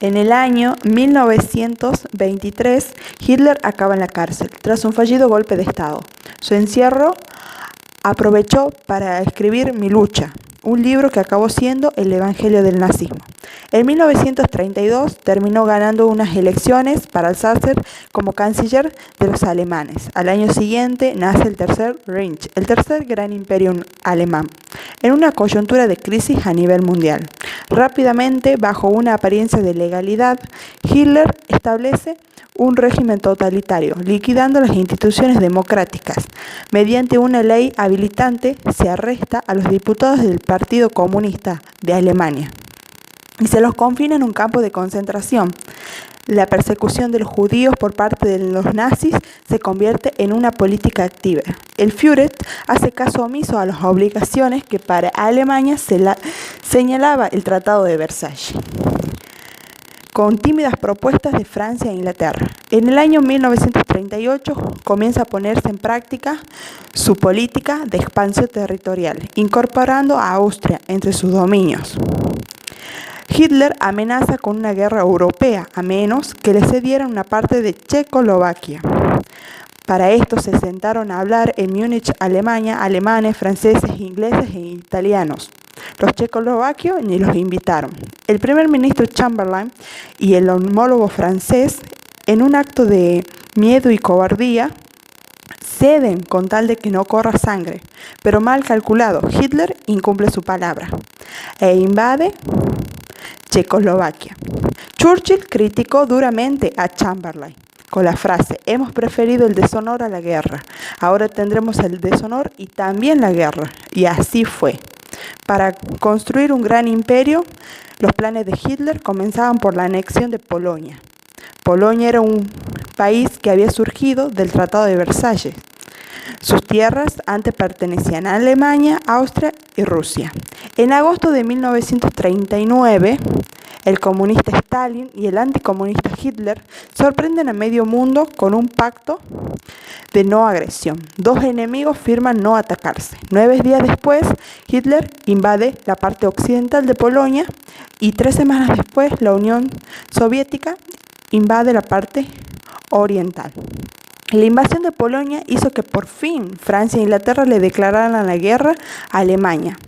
En el año 1923, Hitler acaba en la cárcel tras un fallido golpe de Estado. Su encierro aprovechó para escribir Mi lucha, un libro que acabó siendo el evangelio del nazismo. En 1932 terminó ganando unas elecciones para alzarse como canciller de los alemanes. Al año siguiente nace el Tercer Reich, el tercer gran imperio alemán, en una coyuntura de crisis a nivel mundial. Rápidamente, bajo una apariencia de legalidad, Hitler establece un régimen totalitario, liquidando las instituciones democráticas. Mediante una ley habilitante, se arresta a los diputados del Partido Comunista de Alemania y se los confina en un campo de concentración. La persecución de los judíos por parte de los nazis se convierte en una política activa. El Führer hace caso omiso a las obligaciones que para Alemania señalaba el Tratado de Versalles, con tímidas propuestas de Francia e Inglaterra. En el año 1938 comienza a ponerse en práctica su política de expansión territorial, incorporando a Austria entre sus dominios. Hitler amenaza con una guerra europea, a menos que le cedieran una parte de Checoslovaquia. Para esto se sentaron a hablar en Múnich, Alemania, alemanes, franceses, ingleses e italianos. Los checoslovacos ni los invitaron. El primer ministro Chamberlain y el homólogo francés, en un acto de miedo y cobardía, ceden con tal de que no corra sangre, pero mal calculado, Hitler incumple su palabra e invade Checoslovaquia. Churchill criticó duramente a Chamberlain con la frase: hemos preferido el deshonor a la guerra, ahora tendremos el deshonor y también la guerra. Y así fue. Para construir un gran imperio, los planes de Hitler comenzaban por la anexión de Polonia. Polonia era un país que había surgido del Tratado de Versalles. Sus tierras antes pertenecían a Alemania, Austria y Rusia. En agosto de 1939, el comunista Stalin y el anticomunista Hitler sorprenden a medio mundo con un pacto de no agresión. Dos enemigos firman no atacarse. 9 días después, Hitler invade la parte occidental de Polonia y 3 semanas después, la Unión Soviética invade la parte oriental. La invasión de Polonia hizo que por fin Francia e Inglaterra le declararan la guerra a Alemania.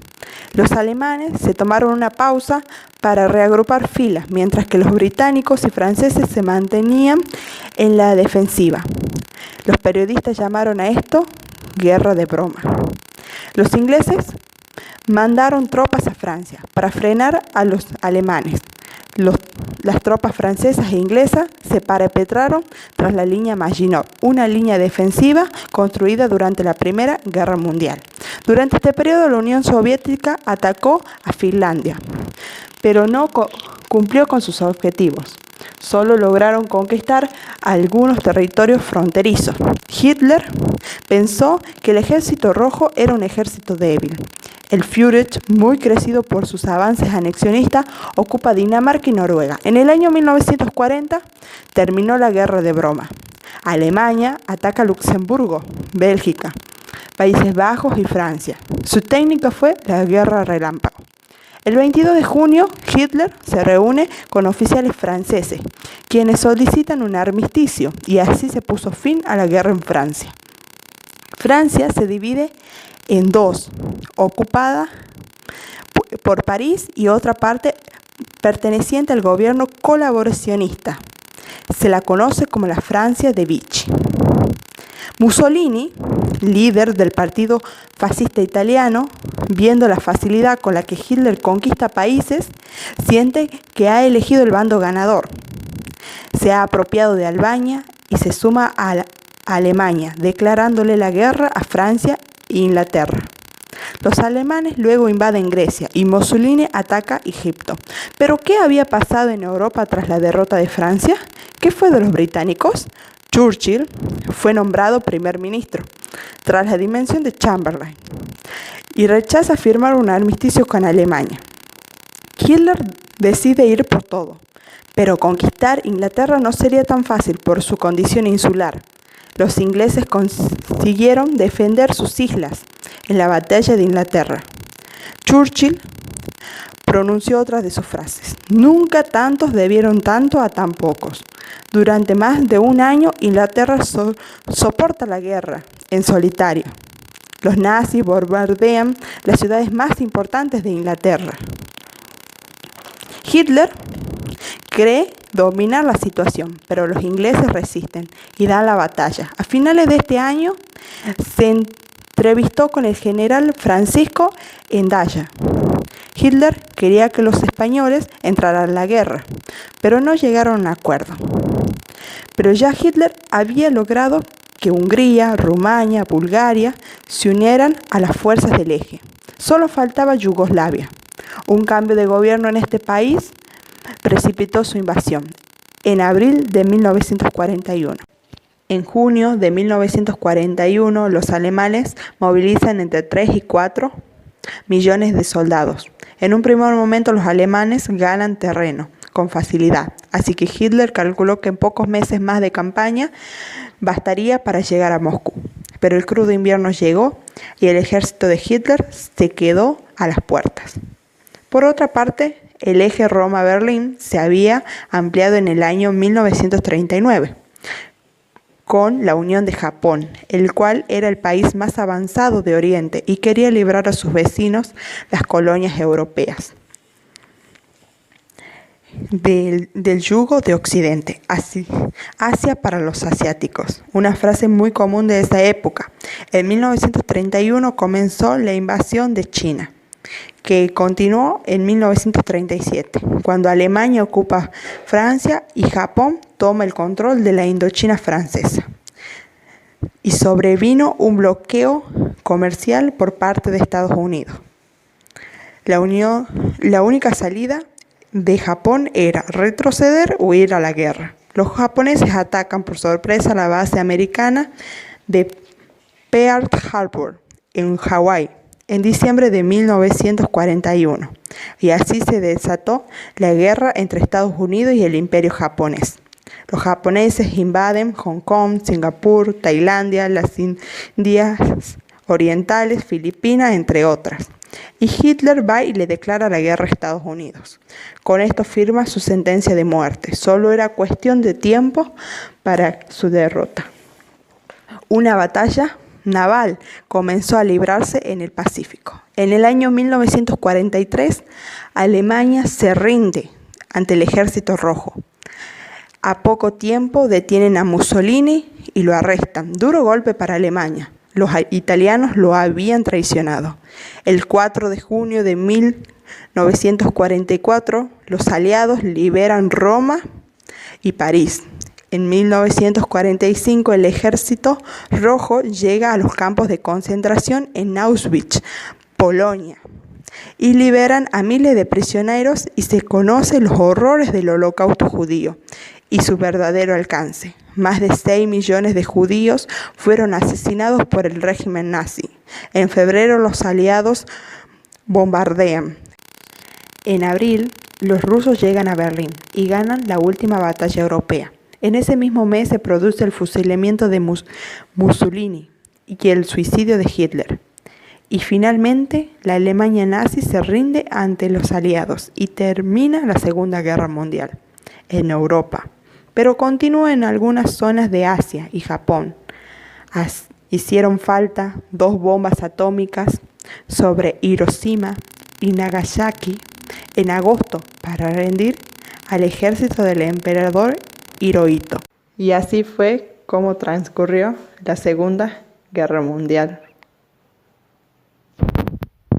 Los alemanes se tomaron una pausa para reagrupar filas, mientras que los británicos y franceses se mantenían en la defensiva. Los periodistas llamaron a esto guerra de broma. Los ingleses mandaron tropas a Francia para frenar a los alemanes. Las tropas francesas e inglesas se parapetraron tras la línea Maginot, una línea defensiva construida durante la Primera Guerra Mundial. Durante este periodo, la Unión Soviética atacó a Finlandia, pero no cumplió con sus objetivos. Solo lograron conquistar algunos territorios fronterizos. Hitler pensó que el Ejército Rojo era un ejército débil. El Führer, muy crecido por sus avances anexionistas, ocupa Dinamarca y Noruega. En el año 1940 terminó la guerra de broma. Alemania ataca Luxemburgo, Bélgica, Países Bajos y Francia. Su técnica fue la guerra relámpago. El 22 de junio, Hitler se reúne con oficiales franceses, quienes solicitan un armisticio, y así se puso fin a la guerra en Francia. Francia se divide en dos, ocupada por París y otra parte perteneciente al gobierno colaboracionista. Se la conoce como la Francia de Vichy. Mussolini, líder del partido fascista italiano, viendo la facilidad con la que Hitler conquista países, siente que ha elegido el bando ganador. Se ha apropiado de Albania y se suma a Alemania, declarándole la guerra a Francia e Inglaterra. Los alemanes luego invaden Grecia y Mussolini ataca Egipto. ¿Pero qué había pasado en Europa tras la derrota de Francia? ¿Qué fue de los británicos? Churchill fue nombrado primer ministro tras la dimisión de Chamberlain y rechaza firmar un armisticio con Alemania. Hitler decide ir por todo, pero conquistar Inglaterra no sería tan fácil por su condición insular. Los ingleses consiguieron defender sus islas en la batalla de Inglaterra. Churchill pronunció otra de sus frases: Nunca tantos debieron tanto a tan pocos. Durante más de un año, Inglaterra soporta la guerra en solitario. Los nazis bombardean las ciudades más importantes de Inglaterra. Hitler cree dominar la situación, pero los ingleses resisten y dan la batalla. A finales de este año se entrevistó con el general Francisco Endaya. Hitler quería que los españoles entraran en la guerra, pero no llegaron a un acuerdo. Pero ya Hitler había logrado que Hungría, Rumania, Bulgaria se unieran a las fuerzas del eje. Solo faltaba Yugoslavia. Un cambio de gobierno en este país precipitó su invasión en abril de 1941. En junio de 1941, los alemanes movilizan entre 3 y 4 millones de soldados. En un primer momento, los alemanes ganan terreno con facilidad, así que Hitler calculó que en pocos meses más de campaña bastaría para llegar a Moscú. Pero el crudo invierno llegó y el ejército de Hitler se quedó a las puertas. Por otra parte, el eje Roma-Berlín se había ampliado en el año 1939 con la unión de Japón, el cual era el país más avanzado de Oriente y quería librar a sus vecinos, las colonias europeas, del yugo de Occidente, Asia para los asiáticos, una frase muy común de esa época. En 1931 comenzó la invasión de China, que continuó en 1937, cuando Alemania ocupa Francia y Japón toma el control de la Indochina francesa. Y sobrevino un bloqueo comercial por parte de Estados Unidos. La única salida de Japón era retroceder o ir a la guerra. Los japoneses atacan por sorpresa la base americana de Pearl Harbor en Hawái en diciembre de 1941, y así se desató la guerra entre Estados Unidos y el Imperio japonés. Los japoneses invaden Hong Kong, Singapur, Tailandia, las Indias Orientales, Filipinas, entre otras. Y Hitler va y le declara la guerra a Estados Unidos. Con esto firma su sentencia de muerte. Solo era cuestión de tiempo para su derrota. Una batalla naval comenzó a librarse en el Pacífico. En el año 1943, Alemania se rinde ante el Ejército Rojo. A poco tiempo detienen a Mussolini y lo arrestan. Duro golpe para Alemania. Los italianos lo habían traicionado. El 4 de junio de 1944, los aliados liberan Roma y París. En 1945, el Ejército Rojo llega a los campos de concentración en Auschwitz, Polonia, y liberan a miles de prisioneros y se conocen los horrores del Holocausto judío y su verdadero alcance. Más de 6 millones de judíos fueron asesinados por el régimen nazi. En febrero, los aliados bombardean. En abril, los rusos llegan a Berlín y ganan la última batalla europea. En ese mismo mes se produce el fusilamiento de Mussolini y el suicidio de Hitler. Y finalmente, la Alemania nazi se rinde ante los aliados y termina la Segunda Guerra Mundial en Europa. Pero continúa en algunas zonas de Asia y Japón. Hicieron falta 2 bombas atómicas sobre Hiroshima y Nagasaki en agosto para rendir al ejército del emperador Hirohito. Y así fue como transcurrió la Segunda Guerra Mundial.